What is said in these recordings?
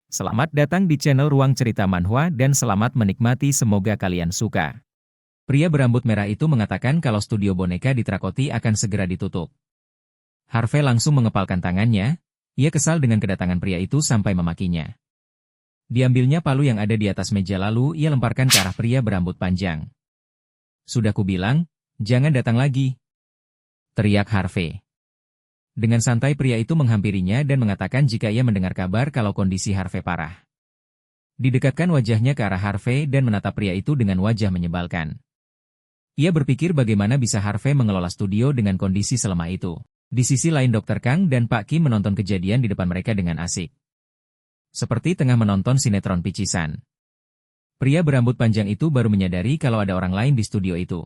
Selamat datang di channel Ruang Cerita Manhwa dan selamat menikmati, semoga kalian suka. Pria berambut merah itu mengatakan kalau studio boneka di Trakoti akan segera ditutup. Harvey langsung mengepalkan tangannya, ia kesal dengan kedatangan pria itu sampai memakinya. Diambilnya palu yang ada di atas meja lalu ia lemparkan ke arah pria berambut panjang. "Sudah kubilang, jangan datang lagi," teriak Harvey. Dengan santai pria itu menghampirinya dan mengatakan jika ia mendengar kabar kalau kondisi Harvey parah. Didekatkan wajahnya ke arah Harvey dan menatap pria itu dengan wajah menyebalkan. Ia berpikir bagaimana bisa Harvey mengelola studio dengan kondisi selemah itu. Di sisi lain Dr. Kang dan Pak Kim menonton kejadian di depan mereka dengan asik. Seperti tengah menonton sinetron picisan. Pria berambut panjang itu baru menyadari kalau ada orang lain di studio itu.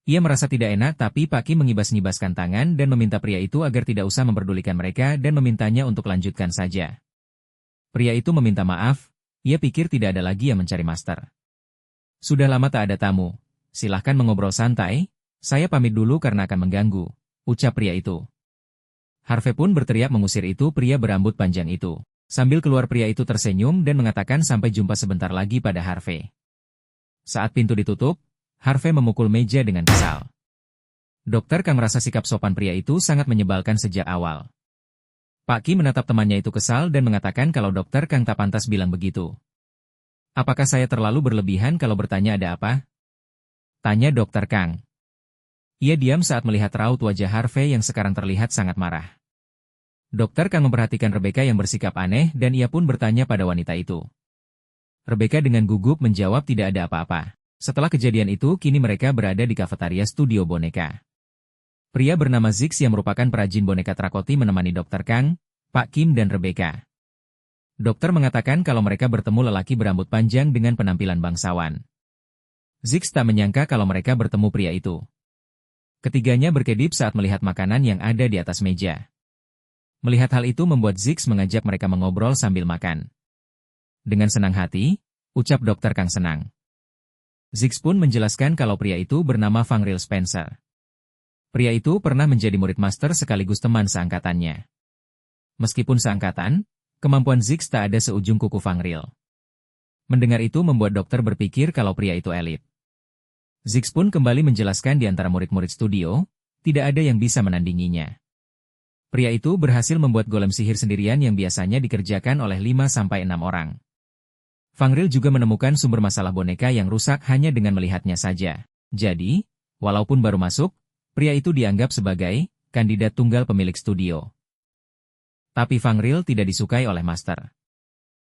Ia merasa tidak enak tapi Pak Kim mengibas-ngibaskan tangan dan meminta pria itu agar tidak usah memperdulikan mereka dan memintanya untuk lanjutkan saja. Pria itu meminta maaf, ia pikir tidak ada lagi yang mencari master. "Sudah lama tak ada tamu, silahkan mengobrol santai, saya pamit dulu karena akan mengganggu," ucap pria itu. Harvey pun berteriak mengusir itu pria berambut panjang itu. Sambil keluar pria itu tersenyum dan mengatakan sampai jumpa sebentar lagi pada Harvey. Saat pintu ditutup, Harvey memukul meja dengan kesal. Dr. Kang merasa sikap sopan pria itu sangat menyebalkan sejak awal. Pak Kim menatap temannya itu kesal dan mengatakan kalau Dr. Kang tak pantas bilang begitu. "Apakah saya terlalu berlebihan kalau bertanya ada apa?" tanya Dr. Kang. Ia diam saat melihat raut wajah Harvey yang sekarang terlihat sangat marah. Dr. Kang memperhatikan Rebecca yang bersikap aneh dan ia pun bertanya pada wanita itu. Rebecca dengan gugup menjawab tidak ada apa-apa. Setelah kejadian itu, kini mereka berada di kafetaria studio boneka. Pria bernama Zix yang merupakan perajin boneka Trakoti menemani Dr. Kang, Pak Kim dan Rebecca. Dokter mengatakan kalau mereka bertemu lelaki berambut panjang dengan penampilan bangsawan. Zix tak menyangka kalau mereka bertemu pria itu. Ketiganya berkedip saat melihat makanan yang ada di atas meja. Melihat hal itu membuat Zix mengajak mereka mengobrol sambil makan. Dengan senang hati, ucap Dr. Kang senang. Zix pun menjelaskan kalau pria itu bernama Fangril Spencer. Pria itu pernah menjadi murid master sekaligus teman seangkatannya. Meskipun seangkatan, kemampuan Zix tak ada seujung kuku Fangril. Mendengar itu membuat dokter berpikir kalau pria itu elit. Zix pun kembali menjelaskan di antara murid-murid studio, tidak ada yang bisa menandinginya. Pria itu berhasil membuat golem sihir sendirian yang biasanya dikerjakan oleh 5-6 orang. Fangril juga menemukan sumber masalah boneka yang rusak hanya dengan melihatnya saja. Jadi, walaupun baru masuk, pria itu dianggap sebagai kandidat tunggal pemilik studio. Tapi Fangril tidak disukai oleh master.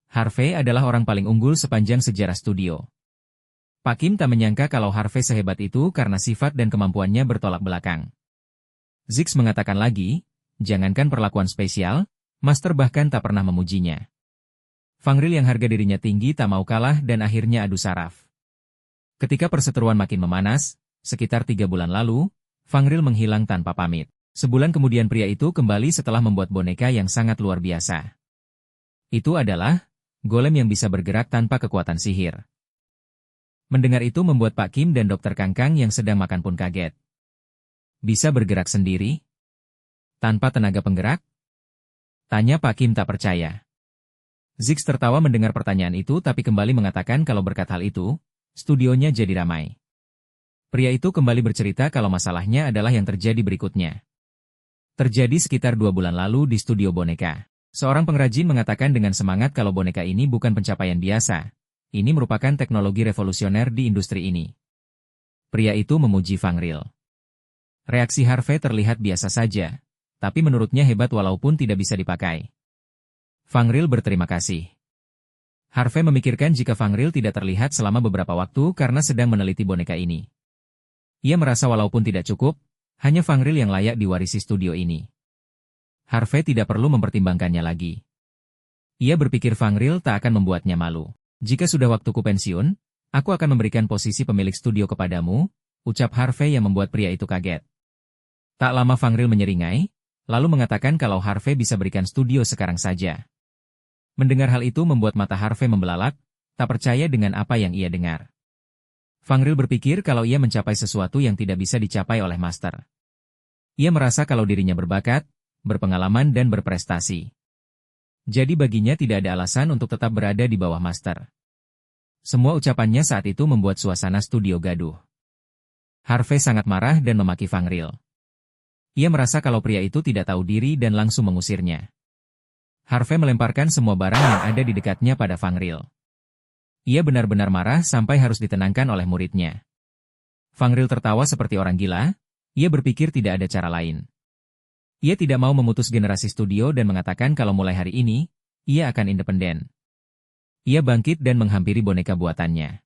Harvey adalah orang paling unggul sepanjang sejarah studio. Pak Kim tak menyangka kalau Harvey sehebat itu karena sifat dan kemampuannya bertolak belakang. Zix mengatakan lagi, jangankan perlakuan spesial, master bahkan tak pernah memujinya. Fangril yang harga dirinya tinggi tak mau kalah dan akhirnya adu saraf. Ketika perseteruan makin memanas, sekitar 3 bulan lalu, Fangril menghilang tanpa pamit. Sebulan kemudian pria itu kembali setelah membuat boneka yang sangat luar biasa. Itu adalah golem yang bisa bergerak tanpa kekuatan sihir. Mendengar itu membuat Pak Kim dan Dr. Kangkang yang sedang makan pun kaget. Bisa bergerak sendiri? Tanpa tenaga penggerak? Tanya Pak Kim tak percaya. Zix tertawa mendengar pertanyaan itu tapi kembali mengatakan kalau berkat hal itu, studionya jadi ramai. Pria itu kembali bercerita kalau masalahnya adalah yang terjadi berikutnya. Terjadi sekitar 2 bulan lalu di studio boneka. Seorang pengrajin mengatakan dengan semangat kalau boneka ini bukan pencapaian biasa. Ini merupakan teknologi revolusioner di industri ini. Pria itu memuji Fangril. Reaksi Harvey terlihat biasa saja, tapi menurutnya hebat walaupun tidak bisa dipakai. Fangril berterima kasih. Harvey memikirkan jika Fangril tidak terlihat selama beberapa waktu karena sedang meneliti boneka ini. Ia merasa walaupun tidak cukup, hanya Fangril yang layak diwarisi studio ini. Harvey tidak perlu mempertimbangkannya lagi. Ia berpikir Fangril tak akan membuatnya malu. "Jika sudah waktuku pensiun, aku akan memberikan posisi pemilik studio kepadamu," ucap Harvey yang membuat pria itu kaget. Tak lama Fangril menyeringai, lalu mengatakan kalau Harvey bisa berikan studio sekarang saja. Mendengar hal itu membuat mata Harvey membelalak, tak percaya dengan apa yang ia dengar. Fangril berpikir kalau ia mencapai sesuatu yang tidak bisa dicapai oleh master. Ia merasa kalau dirinya berbakat, berpengalaman dan berprestasi. Jadi baginya tidak ada alasan untuk tetap berada di bawah master. Semua ucapannya saat itu membuat suasana studio gaduh. Harvey sangat marah dan memaki Fangril. Ia merasa kalau pria itu tidak tahu diri dan langsung mengusirnya. Harvey melemparkan semua barang yang ada di dekatnya pada Fangril. Ia benar-benar marah sampai harus ditenangkan oleh muridnya. Fangril tertawa seperti orang gila, ia berpikir tidak ada cara lain. Ia tidak mau memutus generasi studio dan mengatakan kalau mulai hari ini, ia akan independen. Ia bangkit dan menghampiri boneka buatannya.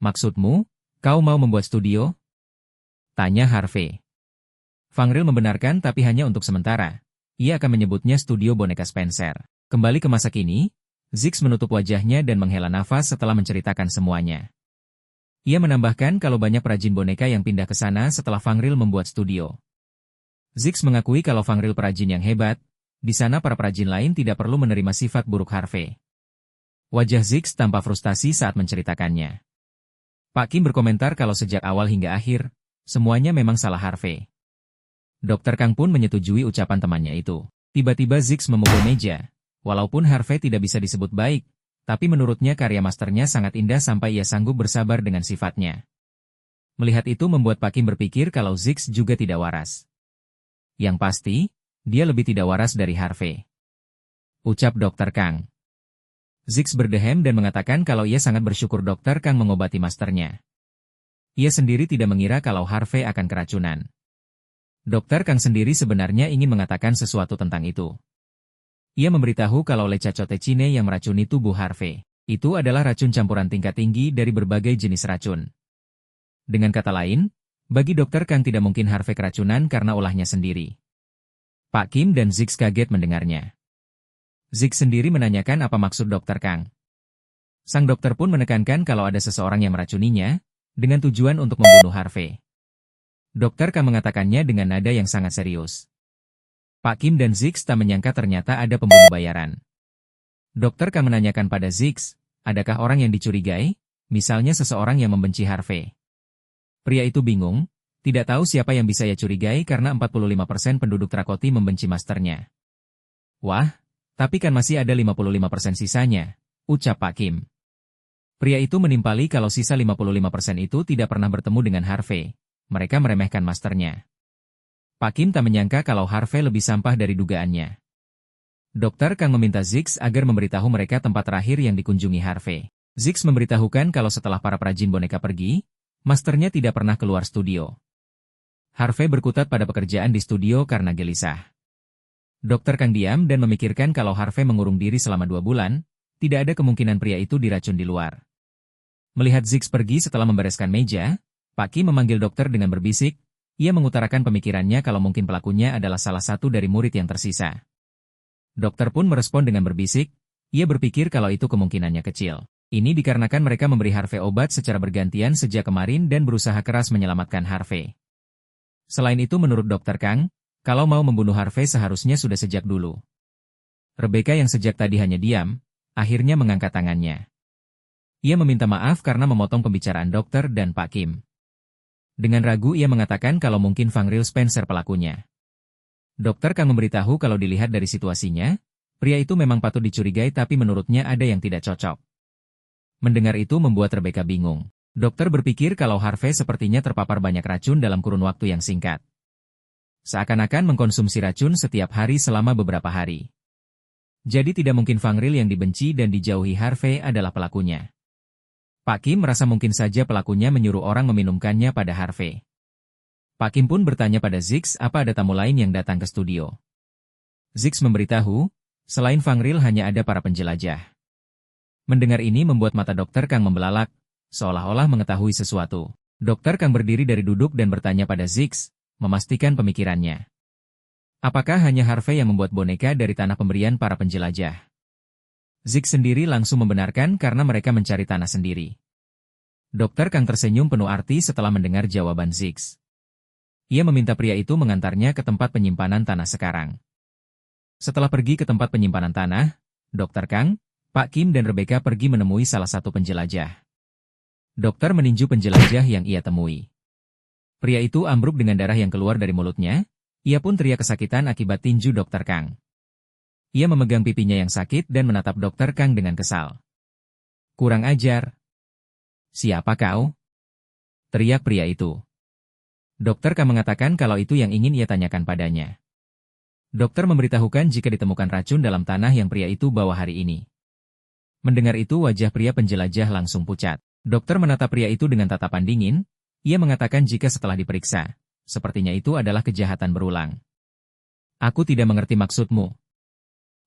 "Maksudmu, kau mau membuat studio?" tanya Harvey. Fangril membenarkan tapi hanya untuk sementara. Ia akan menyebutnya studio boneka Spencer. Kembali ke masa kini, Ziggs menutup wajahnya dan menghela nafas setelah menceritakan semuanya. Ia menambahkan kalau banyak perajin boneka yang pindah ke sana setelah Fangril membuat studio. Ziggs mengakui kalau Fangril perajin yang hebat, di sana para perajin lain tidak perlu menerima sifat buruk Harvey. Wajah Ziggs tampak frustasi saat menceritakannya. Pak Kim berkomentar kalau sejak awal hingga akhir, semuanya memang salah Harvey. Dr. Kang pun menyetujui ucapan temannya itu. Tiba-tiba Ziggs memukul meja. Walaupun Harvey tidak bisa disebut baik, tapi menurutnya karya masternya sangat indah sampai ia sanggup bersabar dengan sifatnya. Melihat itu membuat Pak Kim berpikir kalau Ziggs juga tidak waras. Yang pasti, dia lebih tidak waras dari Harvey. Ucap Dr. Kang. Ziggs berdehem dan mengatakan kalau ia sangat bersyukur Dr. Kang mengobati masternya. Ia sendiri tidak mengira kalau Harvey akan keracunan. Dr. Kang sendiri sebenarnya ingin mengatakan sesuatu tentang itu. Ia memberitahu kalau lecacotecine yang meracuni tubuh Harvey. Itu adalah racun campuran tingkat tinggi dari berbagai jenis racun. Dengan kata lain, bagi Dr. Kang tidak mungkin Harvey keracunan karena ulahnya sendiri. Pak Kim dan Ziggs kaget mendengarnya. Ziggs sendiri menanyakan apa maksud Dr. Kang. Sang dokter pun menekankan kalau ada seseorang yang meracuninya, dengan tujuan untuk membunuh Harvey. Dr. Kang mengatakannya dengan nada yang sangat serius. Pak Kim dan Ziggs tak menyangka ternyata ada pembunuh bayaran. Dr. Kang menanyakan pada Ziggs, adakah orang yang dicurigai, misalnya seseorang yang membenci Harvey. Pria itu bingung, tidak tahu siapa yang bisa ia curigai karena 45% penduduk Trakoti membenci masternya. Wah, tapi kan masih ada 55% sisanya, ucap Pak Kim. Pria itu menimpali kalau sisa 55% itu tidak pernah bertemu dengan Harvey. Mereka meremehkan masternya. Pak Kim tak menyangka kalau Harvey lebih sampah dari dugaannya. Dr. Kang meminta Ziggs agar memberitahu mereka tempat terakhir yang dikunjungi Harvey. Ziggs memberitahukan kalau setelah para perajin boneka pergi, masternya tidak pernah keluar studio. Harvey berkutat pada pekerjaan di studio karena gelisah. Dr. Kang diam dan memikirkan kalau Harvey mengurung diri selama 2 bulan, tidak ada kemungkinan pria itu diracun di luar. Melihat Ziggs pergi setelah membereskan meja, Pak Kim memanggil dokter dengan berbisik, ia mengutarakan pemikirannya kalau mungkin pelakunya adalah salah satu dari murid yang tersisa. Dokter pun merespon dengan berbisik, ia berpikir kalau itu kemungkinannya kecil. Ini dikarenakan mereka memberi Harvey obat secara bergantian sejak kemarin dan berusaha keras menyelamatkan Harvey. Selain itu menurut Dr. Kang, kalau mau membunuh Harvey seharusnya sudah sejak dulu. Rebecca yang sejak tadi hanya diam, akhirnya mengangkat tangannya. Ia meminta maaf karena memotong pembicaraan dokter dan Pak Kim. Dengan ragu ia mengatakan kalau mungkin Fangril Spencer pelakunya. Dr. Kang memberitahu kalau dilihat dari situasinya, pria itu memang patut dicurigai tapi menurutnya ada yang tidak cocok. Mendengar itu membuat Rebecca bingung. Dokter berpikir kalau Harvey sepertinya terpapar banyak racun dalam kurun waktu yang singkat. Seakan-akan mengkonsumsi racun setiap hari selama beberapa hari. Jadi tidak mungkin Fangril yang dibenci dan dijauhi Harvey adalah pelakunya. Pak Kim merasa mungkin saja pelakunya menyuruh orang meminumkannya pada Harvey. Pak Kim pun bertanya pada Ziggs apa ada tamu lain yang datang ke studio. Ziggs memberitahu, selain Fangril hanya ada para penjelajah. Mendengar ini membuat mata Dr. Kang membelalak, seolah-olah mengetahui sesuatu. Dr. Kang berdiri dari duduk dan bertanya pada Ziggs, memastikan pemikirannya. Apakah hanya Harvey yang membuat boneka dari tanah pemberian para penjelajah? Ziggs sendiri langsung membenarkan karena mereka mencari tanah sendiri. Dr. Kang tersenyum penuh arti setelah mendengar jawaban Ziggs. Ia meminta pria itu mengantarnya ke tempat penyimpanan tanah sekarang. Setelah pergi ke tempat penyimpanan tanah, Dr. Kang, Pak Kim dan Rebecca pergi menemui salah satu penjelajah. Dokter meninju penjelajah yang ia temui. Pria itu ambruk dengan darah yang keluar dari mulutnya, ia pun teriak kesakitan akibat tinju Dr. Kang. Ia memegang pipinya yang sakit dan menatap Dokter Kang dengan kesal. Kurang ajar. Siapa kau? Teriak pria itu. Dokter Kang mengatakan kalau itu yang ingin ia tanyakan padanya. Dokter memberitahukan jika ditemukan racun dalam tanah yang pria itu bawa hari ini. Mendengar itu wajah pria penjelajah langsung pucat. Dokter menatap pria itu dengan tatapan dingin. Ia mengatakan jika setelah diperiksa, sepertinya itu adalah kejahatan berulang. Aku tidak mengerti maksudmu.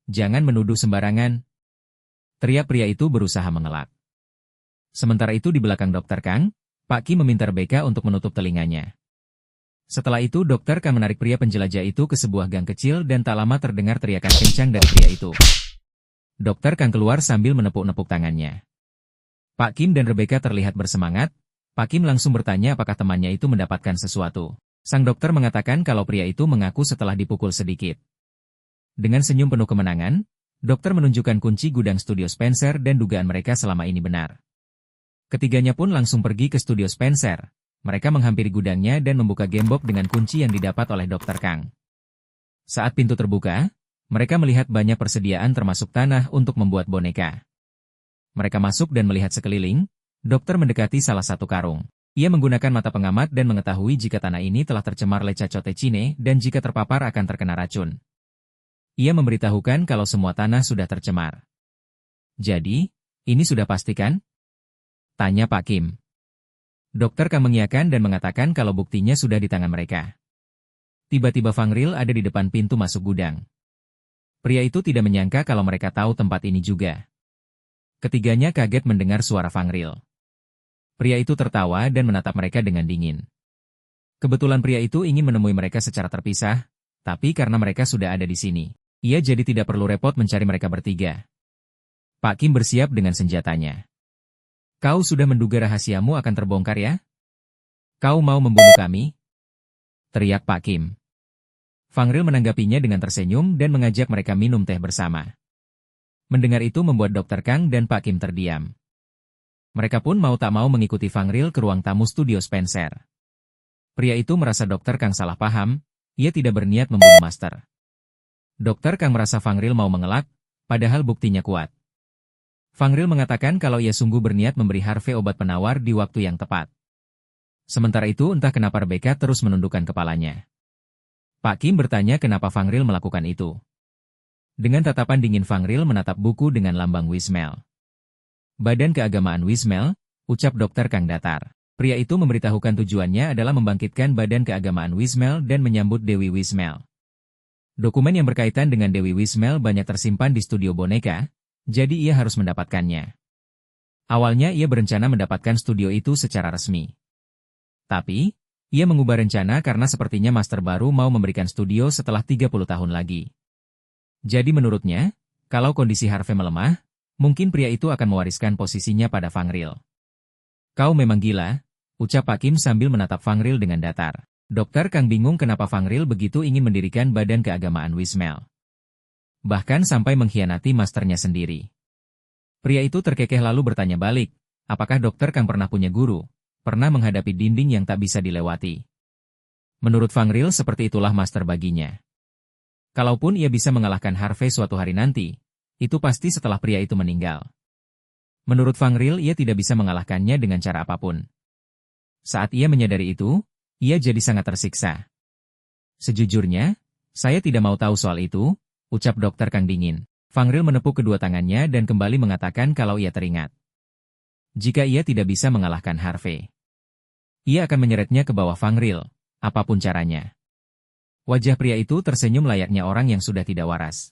Jangan menuduh sembarangan. Teriak pria itu berusaha mengelak. Sementara itu di belakang Dokter Kang, Pak Kim meminta Rebecca untuk menutup telinganya. Setelah itu Dokter Kang menarik pria penjelajah itu ke sebuah gang kecil dan tak lama terdengar teriakan kencang dari pria itu. Dokter Kang keluar sambil menepuk-nepuk tangannya. Pak Kim dan Rebecca terlihat bersemangat. Pak Kim langsung bertanya apakah temannya itu mendapatkan sesuatu. Sang dokter mengatakan kalau pria itu mengaku setelah dipukul sedikit. Dengan senyum penuh kemenangan, dokter menunjukkan kunci gudang studio Spencer dan dugaan mereka selama ini benar. Ketiganya pun langsung pergi ke studio Spencer. Mereka menghampiri gudangnya dan membuka gembok dengan kunci yang didapat oleh Dokter Kang. Saat pintu terbuka, mereka melihat banyak persediaan termasuk tanah untuk membuat boneka. Mereka masuk dan melihat sekeliling. Dokter mendekati salah satu karung. Ia menggunakan mata pengamat dan mengetahui jika tanah ini telah tercemar lecacotecine dan jika terpapar akan terkena racun. Ia memberitahukan kalau semua tanah sudah tercemar. Jadi, ini sudah pastikan? Tanya Pak Kim. Dokter Kang mengiyakan dan mengatakan kalau buktinya sudah di tangan mereka. Tiba-tiba Fang Ril ada di depan pintu masuk gudang. Pria itu tidak menyangka kalau mereka tahu tempat ini juga. Ketiganya kaget mendengar suara Fang Ril. Pria itu tertawa dan menatap mereka dengan dingin. Kebetulan pria itu ingin menemui mereka secara terpisah, tapi karena mereka sudah ada di sini, ia jadi tidak perlu repot mencari mereka bertiga. Pak Kim bersiap dengan senjatanya. Kau sudah menduga rahasiamu akan terbongkar ya? Kau mau membunuh kami? Teriak Pak Kim. Fang Ril menanggapinya dengan tersenyum dan mengajak mereka minum teh bersama. Mendengar itu membuat Dokter Kang dan Pak Kim terdiam. Mereka pun mau tak mau mengikuti Fang Ril ke ruang tamu studio Spencer. Pria itu merasa Dokter Kang salah paham, ia tidak berniat membunuh Master. Dokter Kang merasa Fang Ril mau mengelak, padahal buktinya kuat. Fang Ril mengatakan kalau ia sungguh berniat memberi Harvey obat penawar di waktu yang tepat. Sementara itu entah kenapa Rebecca terus menundukkan kepalanya. Pak Kim bertanya kenapa Fang Ril melakukan itu. Dengan tatapan dingin Fang Ril menatap buku dengan lambang Wismel. Badan Keagamaan Wismel, ucap Dokter Kang datar. Pria itu memberitahukan tujuannya adalah membangkitkan Badan Keagamaan Wismel dan menyambut Dewi Wismel. Dokumen yang berkaitan dengan Dewi Wismel banyak tersimpan di studio boneka, jadi ia harus mendapatkannya. Awalnya ia berencana mendapatkan studio itu secara resmi. Tapi, ia mengubah rencana karena sepertinya Master baru mau memberikan studio setelah 30 tahun lagi. Jadi menurutnya, kalau kondisi Harvey melemah, mungkin pria itu akan mewariskan posisinya pada Fang Ril. Kau memang gila, ucap Pak Kim sambil menatap Fang Ril dengan datar. Dokter Kang bingung kenapa Fang Ril begitu ingin mendirikan Badan Keagamaan Wismel. Bahkan sampai mengkhianati masternya sendiri. Pria itu terkekeh lalu bertanya balik, apakah Dokter Kang pernah punya guru, pernah menghadapi dinding yang tak bisa dilewati. Menurut Fang Ril seperti itulah master baginya. Kalaupun ia bisa mengalahkan Harvey suatu hari nanti, itu pasti setelah pria itu meninggal. Menurut Fang Ril ia tidak bisa mengalahkannya dengan cara apapun. Saat ia menyadari itu, ia jadi sangat tersiksa. Sejujurnya, saya tidak mau tahu soal itu, ucap Dokter Kang dingin. Fang Ril menepuk kedua tangannya dan kembali mengatakan kalau ia teringat. Jika ia tidak bisa mengalahkan Harvey, ia akan menyeretnya ke bawah Fang Ril, apapun caranya. Wajah pria itu tersenyum layaknya orang yang sudah tidak waras.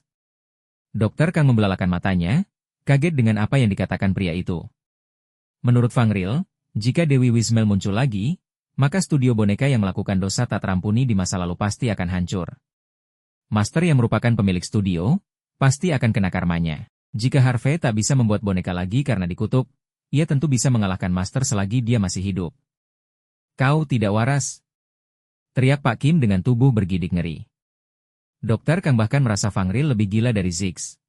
Dokter Kang membelalakan matanya, kaget dengan apa yang dikatakan pria itu. Menurut Fang Ril, jika Dewi Wismel muncul lagi, maka studio boneka yang melakukan dosa tak terampuni di masa lalu pasti akan hancur. Master yang merupakan pemilik studio, pasti akan kena karmanya. Jika Harvey tak bisa membuat boneka lagi karena dikutuk, ia tentu bisa mengalahkan Master selagi dia masih hidup. Kau tidak waras, teriak Pak Kim dengan tubuh bergidik ngeri. Dokter Kang bahkan merasa Fang Ril lebih gila dari Zix.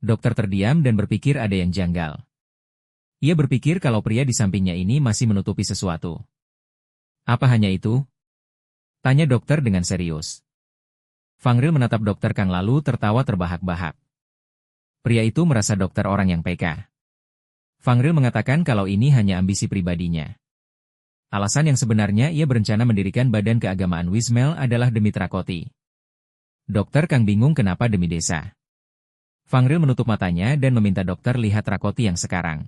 Dokter terdiam dan berpikir ada yang janggal. Ia berpikir kalau pria di sampingnya ini masih menutupi sesuatu. Apa hanya itu? Tanya dokter dengan serius. Fangril menatap Dokter Kang lalu tertawa terbahak-bahak. Pria itu merasa dokter orang yang peka. Fangril mengatakan kalau ini hanya ambisi pribadinya. Alasan yang sebenarnya ia berencana mendirikan badan keagamaan Wismel adalah demi Trakoti. Dokter Kang bingung kenapa demi desa. Fangril menutup matanya dan meminta dokter lihat Trakoti yang sekarang.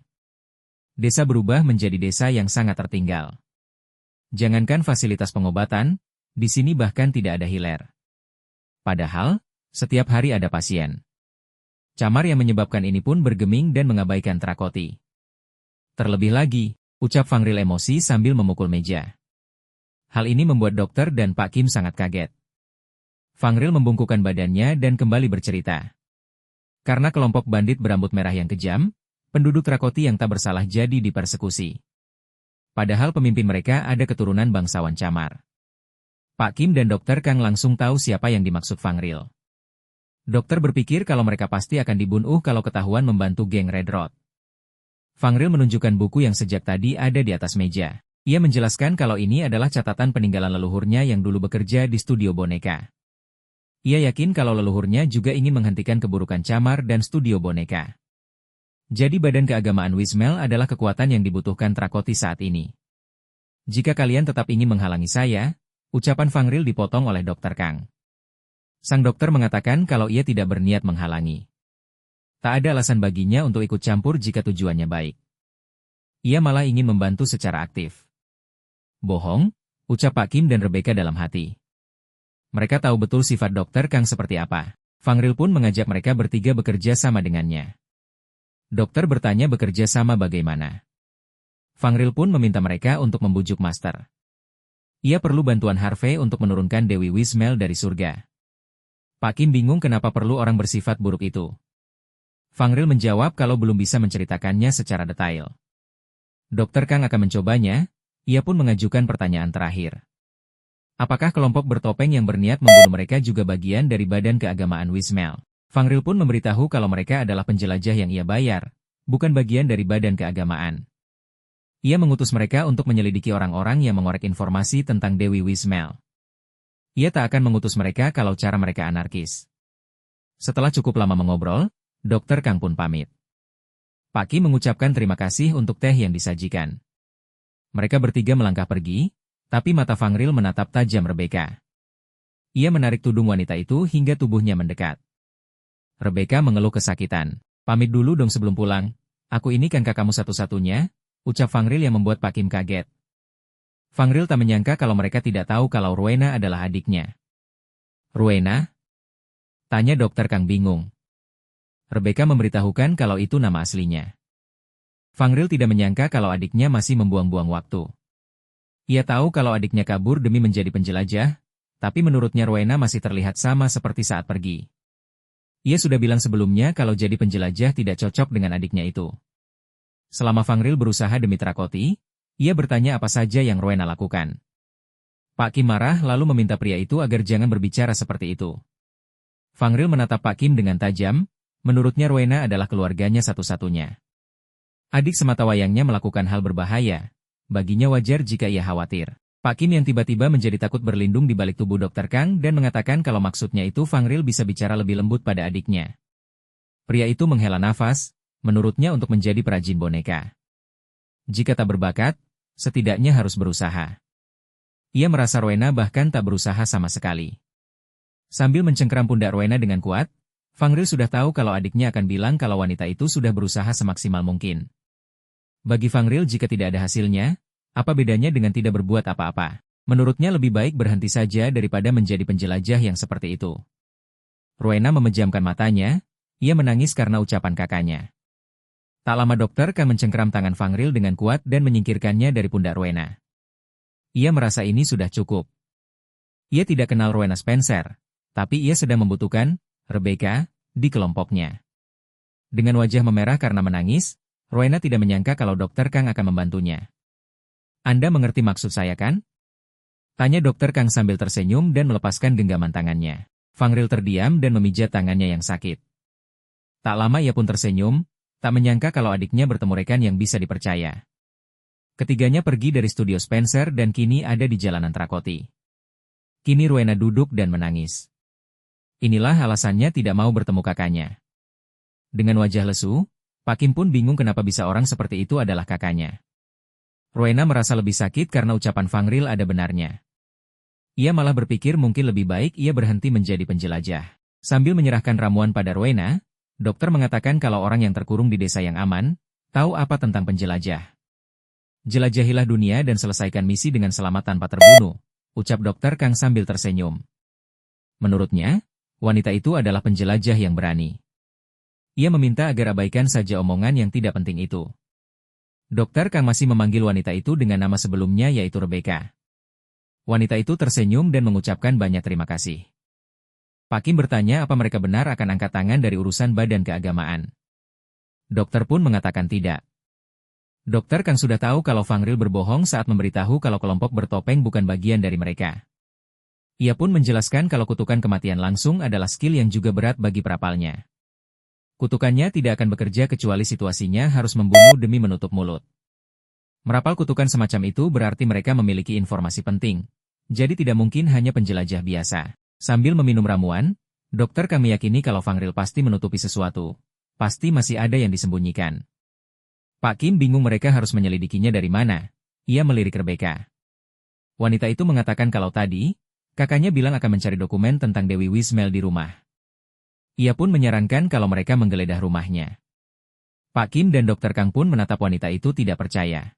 Desa berubah menjadi desa yang sangat tertinggal. Jangankan fasilitas pengobatan, di sini bahkan tidak ada hiler. Padahal, setiap hari ada pasien. Camar yang menyebabkan ini pun bergeming dan mengabaikan Trakoti. Terlebih lagi, ucap Fangril emosi sambil memukul meja. Hal ini membuat dokter dan Pak Kim sangat kaget. Fangril membungkukkan badannya dan kembali bercerita. Karena kelompok bandit berambut merah yang kejam, penduduk Trakoti yang tak bersalah jadi dipersekusi. Padahal pemimpin mereka ada keturunan bangsawan Camar. Pak Kim dan Dokter Kang langsung tahu siapa yang dimaksud Fangril. Dokter berpikir kalau mereka pasti akan dibunuh kalau ketahuan membantu geng Red Road. Fangril menunjukkan buku yang sejak tadi ada di atas meja. Ia menjelaskan kalau ini adalah catatan peninggalan leluhurnya yang dulu bekerja di studio boneka. Ia yakin kalau leluhurnya juga ingin menghentikan keburukan Camar dan studio boneka. Jadi badan keagamaan Wismel adalah kekuatan yang dibutuhkan Trakoti saat ini. Jika kalian tetap ingin menghalangi saya, ucapan Fangril dipotong oleh Dokter Kang. Sang dokter mengatakan kalau ia tidak berniat menghalangi. Tak ada alasan baginya untuk ikut campur jika tujuannya baik. Ia malah ingin membantu secara aktif. Bohong, ucap Pak Kim dan Rebecca dalam hati. Mereka tahu betul sifat Dokter Kang seperti apa. Fangril pun mengajak mereka bertiga bekerja sama dengannya. Dokter bertanya bekerja sama bagaimana. Fangril pun meminta mereka untuk membujuk Master. Ia perlu bantuan Harvey untuk menurunkan Dewi Wismel dari surga. Pak Kim bingung kenapa perlu orang bersifat buruk itu. Fangril menjawab kalau belum bisa menceritakannya secara detail. Dokter Kang akan mencobanya, ia pun mengajukan pertanyaan terakhir. Apakah kelompok bertopeng yang berniat membunuh mereka juga bagian dari badan keagamaan Wismel? Fangril pun memberitahu kalau mereka adalah penjelajah yang ia bayar, bukan bagian dari badan keagamaan. Ia mengutus mereka untuk menyelidiki orang-orang yang mengorek informasi tentang Dewi Wismel. Ia tak akan mengutus mereka kalau cara mereka anarkis. Setelah cukup lama mengobrol, Dokter Kang pun pamit. Pak Kim mengucapkan terima kasih untuk teh yang disajikan. Mereka bertiga melangkah pergi, tapi mata Fangril menatap tajam Rebecca. Ia menarik tudung wanita itu hingga tubuhnya mendekat. Rebecca mengeluh kesakitan. Pamit dulu dong sebelum pulang. Aku ini kan kakakmu satu-satunya, ucap Fangril yang membuat Pak Kim kaget. Fangril tak menyangka kalau mereka tidak tahu kalau Rowena adalah adiknya. Rowena? Tanya Dokter Kang bingung. Rebecca memberitahukan kalau itu nama aslinya. Fangril tidak menyangka kalau adiknya masih membuang-buang waktu. Ia tahu kalau adiknya kabur demi menjadi penjelajah, tapi menurutnya Rowena masih terlihat sama seperti saat pergi. Ia sudah bilang sebelumnya kalau jadi penjelajah tidak cocok dengan adiknya itu. Selama Fangril berusaha demi Trakoti, ia bertanya apa saja yang Rowena lakukan. Pak Kim marah lalu meminta pria itu agar jangan berbicara seperti itu. Fangril menatap Pak Kim dengan tajam, menurutnya Rowena adalah keluarganya satu-satunya. Adik sematawayangnya melakukan hal berbahaya, baginya wajar jika ia khawatir. Pak Kim yang tiba-tiba menjadi takut berlindung di balik tubuh Dokter Kang dan mengatakan kalau maksudnya itu Fangril bisa bicara lebih lembut pada adiknya. Pria itu menghela nafas, menurutnya untuk menjadi perajin boneka. Jika tak berbakat, setidaknya harus berusaha. Ia merasa Rowena bahkan tak berusaha sama sekali. Sambil mencengkeram pundak Rowena dengan kuat, Fangril sudah tahu kalau adiknya akan bilang kalau wanita itu sudah berusaha semaksimal mungkin. Bagi Fangril jika tidak ada hasilnya, apa bedanya dengan tidak berbuat apa-apa? Menurutnya lebih baik berhenti saja daripada menjadi penjelajah yang seperti itu. Rowena memejamkan matanya, ia menangis karena ucapan kakaknya. Tak lama Dokter Kang mencengkeram tangan Fangril dengan kuat dan menyingkirkannya dari pundak Rowena. Ia merasa ini sudah cukup. Ia tidak kenal Rowena Spencer, tapi ia sedang membutuhkan Rebecca di kelompoknya. Dengan wajah memerah karena menangis, Rowena tidak menyangka kalau Dokter Kang akan membantunya. Anda mengerti maksud saya kan? Tanya Dokter Kang sambil tersenyum dan melepaskan genggaman tangannya. Fangril terdiam dan memijat tangannya yang sakit. Tak lama ia pun tersenyum, tak menyangka kalau adiknya bertemu rekan yang bisa dipercaya. Ketiganya pergi dari studio Spencer dan kini ada di jalanan Trakoti. Kini Rowena duduk dan menangis. Inilah alasannya tidak mau bertemu kakaknya. Dengan wajah lesu, Pak Kim pun bingung kenapa bisa orang seperti itu adalah kakaknya. Rowena merasa lebih sakit karena ucapan Fangril ada benarnya. Ia malah berpikir mungkin lebih baik ia berhenti menjadi penjelajah. Sambil menyerahkan ramuan pada Rowena, dokter mengatakan kalau orang yang terkurung di desa yang aman, tahu apa tentang penjelajah. Jelajahilah dunia dan selesaikan misi dengan selamat tanpa terbunuh, ucap dokter Kang sambil tersenyum. Menurutnya, wanita itu adalah penjelajah yang berani. Ia meminta agar abaikan saja omongan yang tidak penting itu. Dokter Kang masih memanggil wanita itu dengan nama sebelumnya yaitu Rebecca. Wanita itu tersenyum dan mengucapkan banyak terima kasih. Pak Kim bertanya apa mereka benar akan angkat tangan dari urusan badan keagamaan. Dokter pun mengatakan tidak. Dokter Kang sudah tahu kalau Fangril berbohong saat memberitahu kalau kelompok bertopeng bukan bagian dari mereka. Ia pun menjelaskan kalau kutukan kematian langsung adalah skill yang juga berat bagi perapalnya. Kutukannya tidak akan bekerja kecuali situasinya harus membunuh demi menutup mulut. Merapal kutukan semacam itu berarti mereka memiliki informasi penting. Jadi tidak mungkin hanya penjelajah biasa. Sambil meminum ramuan, dokter Kang meyakini kalau Fangril pasti menutupi sesuatu. Pasti masih ada yang disembunyikan. Pak Kim bingung mereka harus menyelidikinya dari mana. Ia melirik Rebecca. Wanita itu mengatakan kalau tadi, kakaknya bilang akan mencari dokumen tentang Dewi Wismel di rumah. Ia pun menyarankan kalau mereka menggeledah rumahnya. Pak Kim dan dokter Kang pun menatap wanita itu tidak percaya.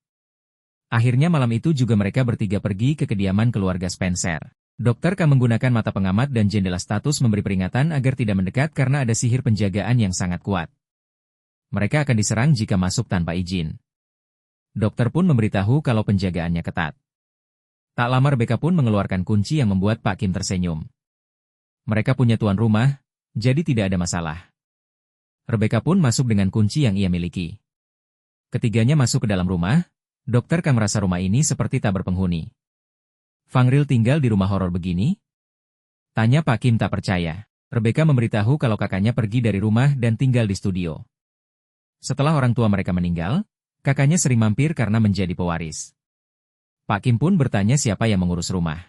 Akhirnya malam itu juga mereka bertiga pergi ke kediaman keluarga Spencer. Dokter Kang menggunakan mata pengamat dan jendela status memberi peringatan agar tidak mendekat karena ada sihir penjagaan yang sangat kuat. Mereka akan diserang jika masuk tanpa izin. Dokter pun memberitahu kalau penjagaannya ketat. Tak lama Rebecca pun mengeluarkan kunci yang membuat Pak Kim tersenyum. Mereka punya tuan rumah, jadi tidak ada masalah. Rebecca pun masuk dengan kunci yang ia miliki. Ketiganya masuk ke dalam rumah, dokter Kang merasa rumah ini seperti tak berpenghuni. Fangril tinggal di rumah horor begini? Tanya Pak Kim tak percaya. Rebecca memberitahu kalau kakaknya pergi dari rumah dan tinggal di studio. Setelah orang tua mereka meninggal, kakaknya sering mampir karena menjadi pewaris. Pak Kim pun bertanya siapa yang mengurus rumah.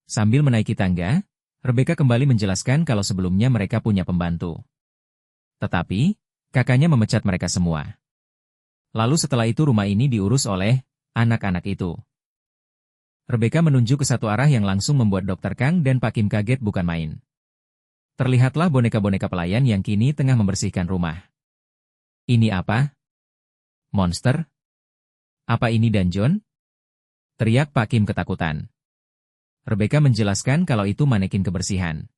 Sambil menaiki tangga, Rebecca kembali menjelaskan kalau sebelumnya mereka punya pembantu. Tetapi, kakaknya memecat mereka semua. Lalu setelah itu rumah ini diurus oleh anak-anak itu. Rebecca menunjuk ke satu arah yang langsung membuat Dr. Kang dan Pak Kim kaget bukan main. Terlihatlah boneka-boneka pelayan yang kini tengah membersihkan rumah. Ini apa? Monster? Apa ini dungeon? Teriak Pak Kim ketakutan. Rebecca menjelaskan kalau itu manekin kebersihan.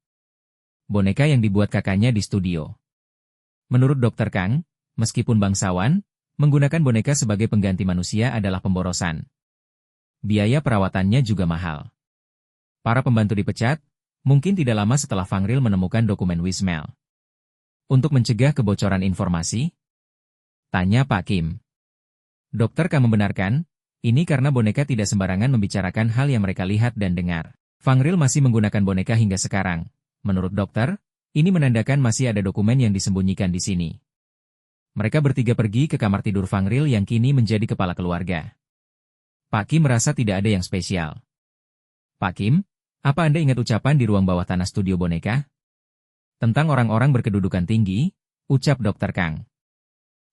Boneka yang dibuat kakaknya di studio. Menurut Dr. Kang, meskipun bangsawan, menggunakan boneka sebagai pengganti manusia adalah pemborosan. Biaya perawatannya juga mahal. Para pembantu dipecat, mungkin tidak lama setelah Fangril menemukan dokumen Wismel. Untuk mencegah kebocoran informasi? Tanya Pak Kim. Dokter Kang membenarkan, ini karena boneka tidak sembarangan membicarakan hal yang mereka lihat dan dengar. Fangril masih menggunakan boneka hingga sekarang. Menurut dokter, ini menandakan masih ada dokumen yang disembunyikan di sini. Mereka bertiga pergi ke kamar tidur Fangril yang kini menjadi kepala keluarga. Pak Kim merasa tidak ada yang spesial. Pak Kim, apa Anda ingat ucapan di ruang bawah tanah studio boneka? Tentang orang-orang berkedudukan tinggi, ucap Dr. Kang.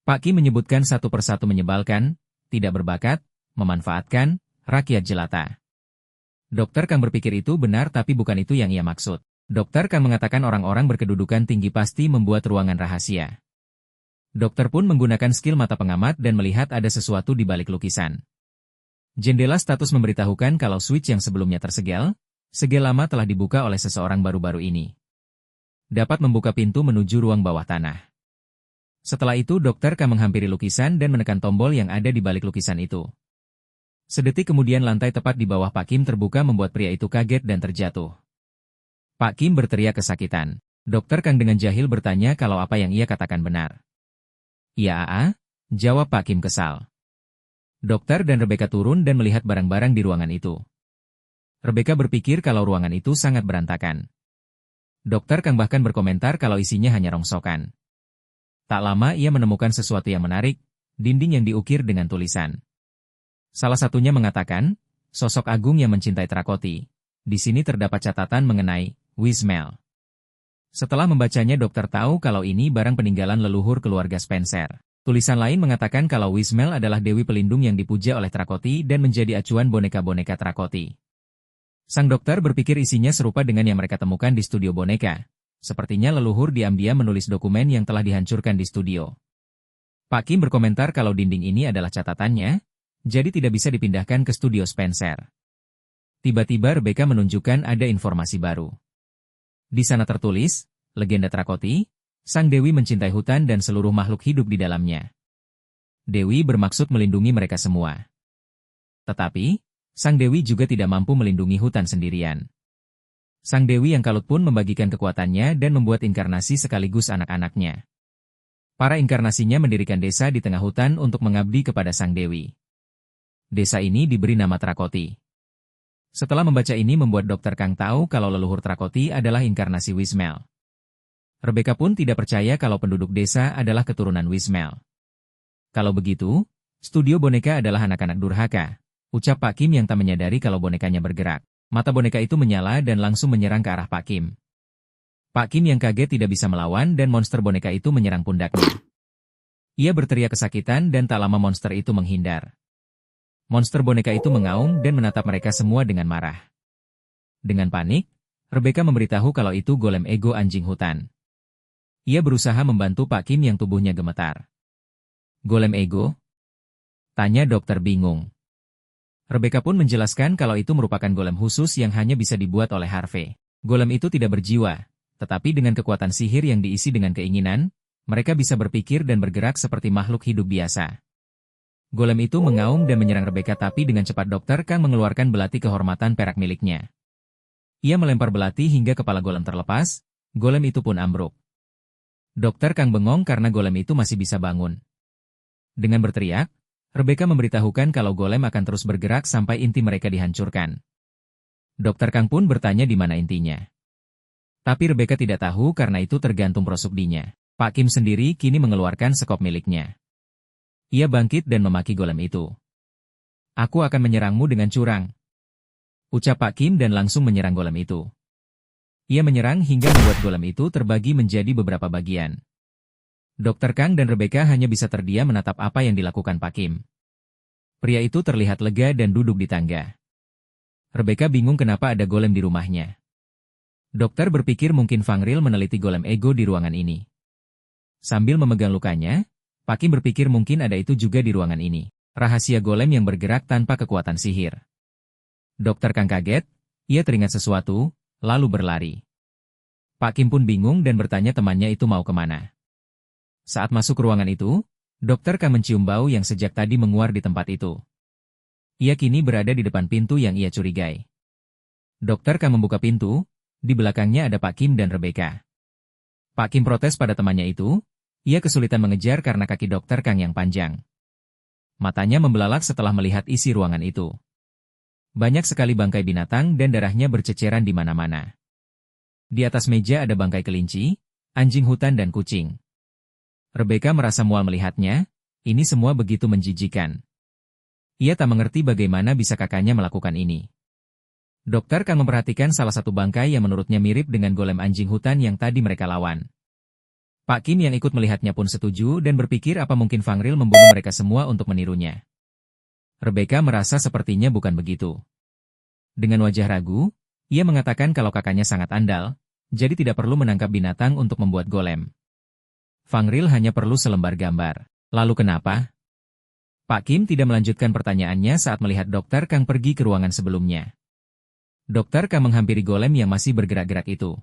Pak Kim menyebutkan satu persatu menyebalkan, tidak berbakat, memanfaatkan, rakyat jelata. Dr. Kang berpikir itu benar tapi bukan itu yang ia maksud. Dr. Kang mengatakan orang-orang berkedudukan tinggi pasti membuat ruangan rahasia. Dokter pun menggunakan skill mata pengamat dan melihat ada sesuatu di balik lukisan. Jendela status memberitahukan kalau switch yang sebelumnya tersegel lama telah dibuka oleh seseorang baru-baru ini. Dapat membuka pintu menuju ruang bawah tanah. Setelah itu Dr. Kang menghampiri lukisan dan menekan tombol yang ada di balik lukisan itu. Sedetik kemudian lantai tepat di bawah Pak Kim terbuka membuat pria itu kaget dan terjatuh. Pak Kim berteriak kesakitan. Dr. Kang dengan jahil bertanya kalau apa yang ia katakan benar. "Iya, jawab Pak Kim kesal. Dokter dan Rebecca turun dan melihat barang-barang di ruangan itu. Rebecca berpikir kalau ruangan itu sangat berantakan. Dr. Kang bahkan berkomentar kalau isinya hanya rongsokan. Tak lama ia menemukan sesuatu yang menarik, dinding yang diukir dengan tulisan. Salah satunya mengatakan, sosok agung yang mencintai Trakoti. Di sini terdapat catatan mengenai Wismel. Setelah membacanya dokter tahu kalau ini barang peninggalan leluhur keluarga Spencer. Tulisan lain mengatakan kalau Whismel adalah dewi pelindung yang dipuja oleh Trakoti dan menjadi acuan boneka-boneka Trakoti. Sang dokter berpikir isinya serupa dengan yang mereka temukan di studio boneka. Sepertinya leluhur diam-diam menulis dokumen yang telah dihancurkan di studio. Pak Kim berkomentar kalau dinding ini adalah catatannya, jadi tidak bisa dipindahkan ke studio Spencer. Tiba-tiba Rebecca menunjukkan ada informasi baru. Di sana tertulis, legenda Trakoti, sang dewi mencintai hutan dan seluruh makhluk hidup di dalamnya. Dewi bermaksud melindungi mereka semua. Tetapi, sang dewi juga tidak mampu melindungi hutan sendirian. Sang dewi yang kalut pun membagikan kekuatannya dan membuat inkarnasi sekaligus anak-anaknya. Para inkarnasinya mendirikan desa di tengah hutan untuk mengabdi kepada sang dewi. Desa ini diberi nama Trakoti. Setelah membaca ini membuat Dr. Kang tahu kalau leluhur Trakoti adalah inkarnasi Whismel. Rebecca pun tidak percaya kalau penduduk desa adalah keturunan Whismel. Kalau begitu, studio boneka adalah anak-anak durhaka, ucap Pak Kim yang tak menyadari kalau bonekanya bergerak. Mata boneka itu menyala dan langsung menyerang ke arah Pak Kim. Pak Kim yang kaget tidak bisa melawan dan monster boneka itu menyerang pundaknya. Ia berteriak kesakitan dan tak lama monster itu menghindar. Monster boneka itu mengaum dan menatap mereka semua dengan marah. Dengan panik, Rebecca memberitahu kalau itu golem ego anjing hutan. Ia berusaha membantu Pak Kim yang tubuhnya gemetar. Golem ego? Tanya dokter bingung. Rebecca pun menjelaskan kalau itu merupakan golem khusus yang hanya bisa dibuat oleh Harvey. Golem itu tidak berjiwa, tetapi dengan kekuatan sihir yang diisi dengan keinginan, mereka bisa berpikir dan bergerak seperti makhluk hidup biasa. Golem itu mengaum dan menyerang Rebecca tapi dengan cepat Dr. Kang mengeluarkan belati kehormatan perak miliknya. Ia melempar belati hingga kepala golem terlepas, golem itu pun ambruk. Dr. Kang bengong karena golem itu masih bisa bangun. Dengan berteriak, Rebecca memberitahukan kalau golem akan terus bergerak sampai inti mereka dihancurkan. Dr. Kang pun bertanya di mana intinya. Tapi Rebecca tidak tahu karena itu tergantung prosukdinya. Pak Kim sendiri kini mengeluarkan sekop miliknya. Ia bangkit dan memaki golem itu. Aku akan menyerangmu dengan curang, ucap Pak Kim dan langsung menyerang golem itu. Ia menyerang hingga membuat golem itu terbagi menjadi beberapa bagian. Dr. Kang dan Rebecca hanya bisa terdiam menatap apa yang dilakukan Pak Kim. Pria itu terlihat lega dan duduk di tangga. Rebecca bingung kenapa ada golem di rumahnya. Dokter berpikir mungkin Fangril meneliti golem ego di ruangan ini. Sambil memegang lukanya, Pak Kim berpikir mungkin ada itu juga di ruangan ini. Rahasia golem yang bergerak tanpa kekuatan sihir. Dr. Kang kaget, ia teringat sesuatu, lalu berlari. Pak Kim pun bingung dan bertanya temannya itu mau kemana. Saat masuk ruangan itu, Dr. Kang mencium bau yang sejak tadi menguar di tempat itu. Ia kini berada di depan pintu yang ia curigai. Dr. Kang membuka pintu, di belakangnya ada Pak Kim dan Rebecca. Pak Kim protes pada temannya itu, ia kesulitan mengejar karena kaki Dr. Kang yang panjang. Matanya membelalak setelah melihat isi ruangan itu. Banyak sekali bangkai binatang dan darahnya berceceran di mana-mana. Di atas meja ada bangkai kelinci, anjing hutan dan kucing. Rebecca merasa mual melihatnya, ini semua begitu menjijikan. Ia tak mengerti bagaimana bisa kakaknya melakukan ini. Dr. Kang memperhatikan salah satu bangkai yang menurutnya mirip dengan golem anjing hutan yang tadi mereka lawan. Pak Kim yang ikut melihatnya pun setuju dan berpikir apa mungkin Fangril membunuh mereka semua untuk menirunya. Rebecca merasa sepertinya bukan begitu. Dengan wajah ragu, ia mengatakan kalau kakaknya sangat andal, jadi tidak perlu menangkap binatang untuk membuat golem. Fangril hanya perlu selembar gambar. Lalu kenapa? Pak Kim tidak melanjutkan pertanyaannya saat melihat Dr. Kang pergi ke ruangan sebelumnya. Dr. Kang menghampiri golem yang masih bergerak-gerak itu.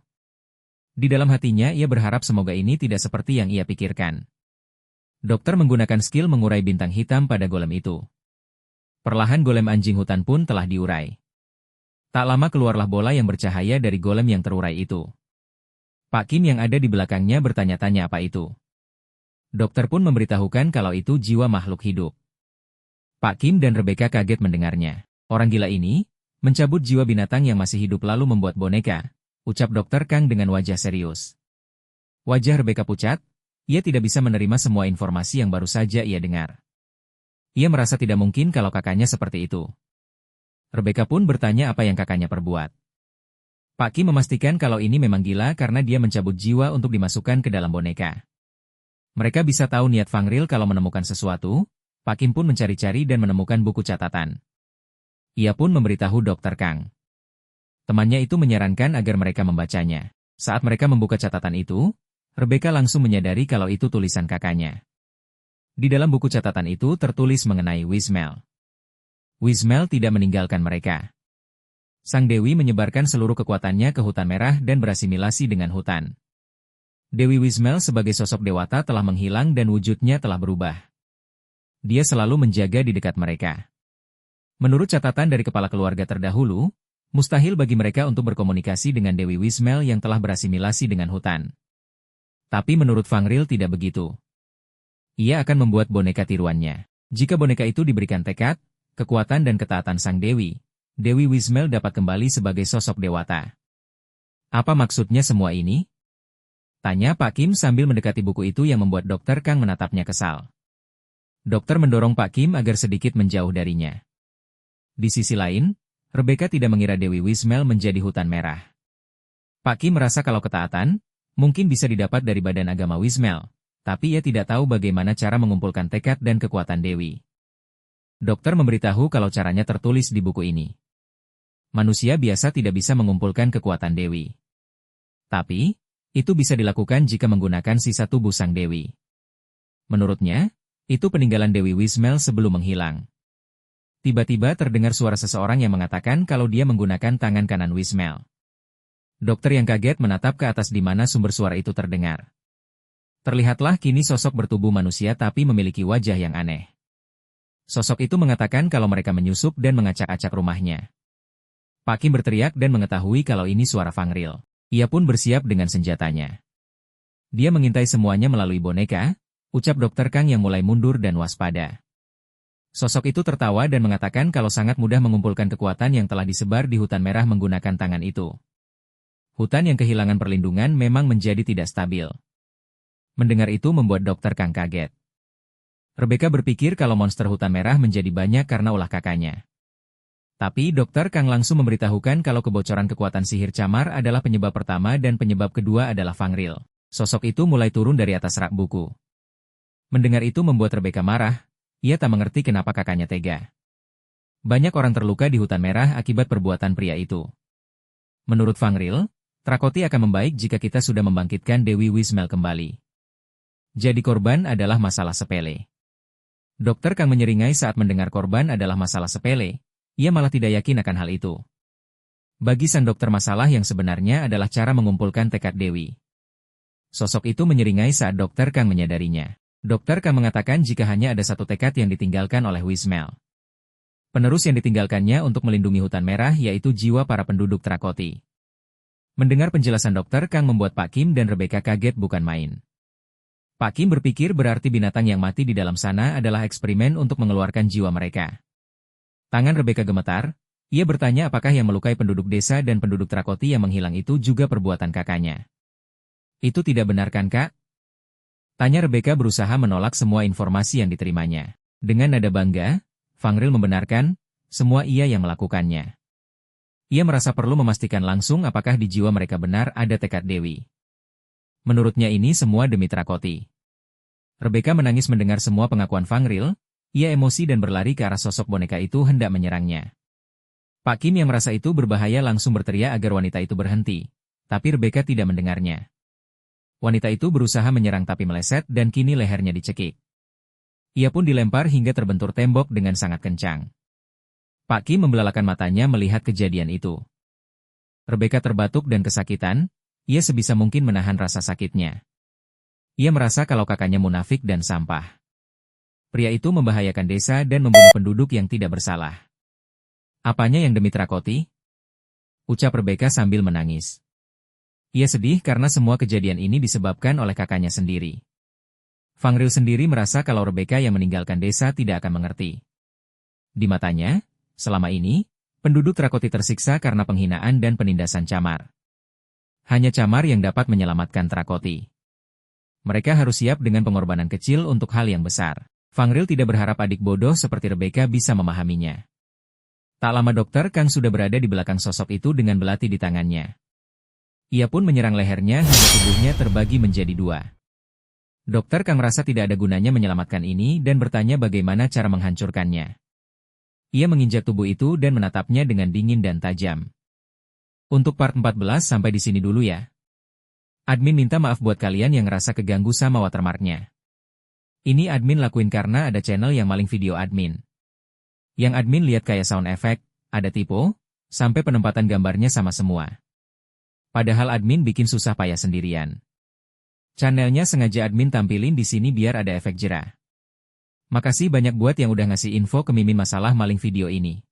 Di dalam hatinya ia berharap semoga ini tidak seperti yang ia pikirkan. Dokter menggunakan skill mengurai bintang hitam pada golem itu. Perlahan golem anjing hutan pun telah diurai. Tak lama keluarlah bola yang bercahaya dari golem yang terurai itu. Pak Kim yang ada di belakangnya bertanya-tanya apa itu. Dokter pun memberitahukan kalau itu jiwa makhluk hidup. Pak Kim dan Rebecca kaget mendengarnya. Orang gila ini mencabut jiwa binatang yang masih hidup lalu membuat boneka, ucap Dr. Kang dengan wajah serius. Wajah Rebecca pucat, ia tidak bisa menerima semua informasi yang baru saja ia dengar. Ia merasa tidak mungkin kalau kakaknya seperti itu. Rebecca pun bertanya apa yang kakaknya perbuat. Pak Kim memastikan kalau ini memang gila karena dia mencabut jiwa untuk dimasukkan ke dalam boneka. Mereka bisa tahu niat Fang Ril kalau menemukan sesuatu. Pak Kim pun mencari-cari dan menemukan buku catatan. Ia pun memberitahu Dr. Kang. Temannya itu menyarankan agar mereka membacanya. Saat mereka membuka catatan itu, Rebecca langsung menyadari kalau itu tulisan kakaknya. Di dalam buku catatan itu tertulis mengenai Wismel. Wismel tidak meninggalkan mereka. Sang Dewi menyebarkan seluruh kekuatannya ke hutan merah dan berasimilasi dengan hutan. Dewi Wismel sebagai sosok dewata telah menghilang dan wujudnya telah berubah. Dia selalu menjaga di dekat mereka. Menurut catatan dari kepala keluarga terdahulu, mustahil bagi mereka untuk berkomunikasi dengan Dewi Wismel yang telah berasimilasi dengan hutan. Tapi menurut Fang Ril tidak begitu. Ia akan membuat boneka tiruannya. Jika boneka itu diberikan tekad, kekuatan dan ketaatan sang Dewi, Dewi Wismel dapat kembali sebagai sosok dewata. Apa maksudnya semua ini? Tanya Pak Kim sambil mendekati buku itu yang membuat Dr. Kang menatapnya kesal. Dokter mendorong Pak Kim agar sedikit menjauh darinya. Di sisi lain, Rebecca tidak mengira Dewi Wismel menjadi hutan merah. Pak Kim merasa kalau ketaatan, mungkin bisa didapat dari badan agama Wismel, tapi ia tidak tahu bagaimana cara mengumpulkan tekad dan kekuatan Dewi. Dokter memberitahu kalau caranya tertulis di buku ini. Manusia biasa tidak bisa mengumpulkan kekuatan Dewi. Tapi, itu bisa dilakukan jika menggunakan sisa tubuh sang Dewi. Menurutnya, itu peninggalan Dewi Wismel sebelum menghilang. Tiba-tiba terdengar suara seseorang yang mengatakan kalau dia menggunakan tangan kanan Wismel. Dokter yang kaget menatap ke atas di mana sumber suara itu terdengar. Terlihatlah kini sosok bertubuh manusia tapi memiliki wajah yang aneh. Sosok itu mengatakan kalau mereka menyusup dan mengacak-acak rumahnya. Pak Kim berteriak dan mengetahui kalau ini suara Fang Ril. Ia pun bersiap dengan senjatanya. Dia mengintai semuanya melalui boneka, ucap Dr. Kang yang mulai mundur dan waspada. Sosok itu tertawa dan mengatakan kalau sangat mudah mengumpulkan kekuatan yang telah disebar di hutan merah menggunakan tangan itu. Hutan yang kehilangan perlindungan memang menjadi tidak stabil. Mendengar itu membuat Dr. Kang kaget. Rebecca berpikir kalau monster hutan merah menjadi banyak karena ulah kakaknya. Tapi Dr. Kang langsung memberitahukan kalau kebocoran kekuatan sihir camar adalah penyebab pertama dan penyebab kedua adalah Fang Ril. Sosok itu mulai turun dari atas rak buku. Mendengar itu membuat Rebecca marah, ia tak mengerti kenapa kakaknya tega. Banyak orang terluka di hutan merah akibat perbuatan pria itu. Menurut Fang Ril, Trakoti akan membaik jika kita sudah membangkitkan Dewi Wismel kembali. Jadi korban adalah masalah sepele. Dr. Kang menyeringai saat mendengar korban adalah masalah sepele, ia malah tidak yakin akan hal itu. Bagi sang dokter masalah yang sebenarnya adalah cara mengumpulkan tekad Dewi. Sosok itu menyeringai saat Dr. Kang menyadarinya. Dr. Kang mengatakan jika hanya ada satu tekad yang ditinggalkan oleh Wismel. Penerus yang ditinggalkannya untuk melindungi hutan merah yaitu jiwa para penduduk Trakoti. Mendengar penjelasan Dr. Kang membuat Pak Kim dan Rebecca kaget bukan main. Pak Kim berpikir berarti binatang yang mati di dalam sana adalah eksperimen untuk mengeluarkan jiwa mereka. Tangan Rebecca gemetar, ia bertanya apakah yang melukai penduduk desa dan penduduk Trakoti yang menghilang itu juga perbuatan kakaknya. Itu tidak benar kan kak? Tanya Rebecca berusaha menolak semua informasi yang diterimanya. Dengan nada bangga, Fang Ril membenarkan, semua ia yang melakukannya. Ia merasa perlu memastikan langsung apakah di jiwa mereka benar ada tekad Dewi. Menurutnya ini semua demi Trakoti. Rebecca menangis mendengar semua pengakuan Fang Ril, ia emosi dan berlari ke arah sosok boneka itu hendak menyerangnya. Pak Kim yang merasa itu berbahaya langsung berteriak agar wanita itu berhenti, tapi Rebecca tidak mendengarnya. Wanita itu berusaha menyerang tapi meleset dan kini lehernya dicekik. Ia pun dilempar hingga terbentur tembok dengan sangat kencang. Pak Kim membelalakan matanya melihat kejadian itu. Rebecca terbatuk dan kesakitan, ia sebisa mungkin menahan rasa sakitnya. Ia merasa kalau kakaknya munafik dan sampah. Pria itu membahayakan desa dan membunuh penduduk yang tidak bersalah. Apanya yang demi Trakoti? Ucap Rebecca sambil menangis. Ia sedih karena semua kejadian ini disebabkan oleh kakaknya sendiri. Fang Ril sendiri merasa kalau Rebecca yang meninggalkan desa tidak akan mengerti. Di matanya, selama ini, penduduk Trakoti tersiksa karena penghinaan dan penindasan camar. Hanya camar yang dapat menyelamatkan Trakoti. Mereka harus siap dengan pengorbanan kecil untuk hal yang besar. Fang Ril tidak berharap adik bodoh seperti Rebecca bisa memahaminya. Tak lama Dr. Kang sudah berada di belakang sosok itu dengan belati di tangannya. Ia pun menyerang lehernya hingga tubuhnya terbagi menjadi dua. Dokter Kang merasa tidak ada gunanya menyelamatkan ini dan bertanya bagaimana cara menghancurkannya. Ia menginjak tubuh itu dan menatapnya dengan dingin dan tajam. Untuk part 14 sampai di sini dulu ya. Admin minta maaf buat kalian yang ngerasa keganggu sama watermarknya. Ini admin lakuin karena ada channel yang maling video admin. Yang admin lihat kayak sound effect, ada typo, sampai penempatan gambarnya sama semua. Padahal admin bikin susah payah sendirian. Channelnya sengaja admin tampilin di sini biar ada efek jerah. Makasih banyak buat yang udah ngasih info ke Mimin masalah maling video ini.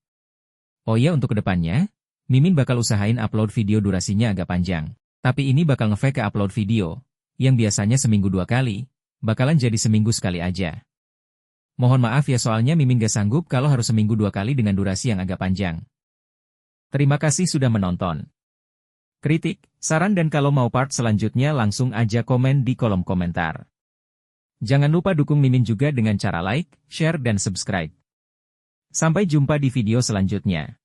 Oh iya, untuk kedepannya, Mimin bakal usahain upload video durasinya agak panjang. Tapi ini bakal nge-fake ke upload video, yang biasanya seminggu 2 kali, bakalan jadi seminggu sekali aja. Mohon maaf ya soalnya Mimin gak sanggup kalau harus seminggu 2 kali dengan durasi yang agak panjang. Terima kasih sudah menonton. Kritik, saran dan kalau mau part selanjutnya langsung aja komen di kolom komentar. Jangan lupa dukung Mimin juga dengan cara like, share dan subscribe. Sampai jumpa di video selanjutnya.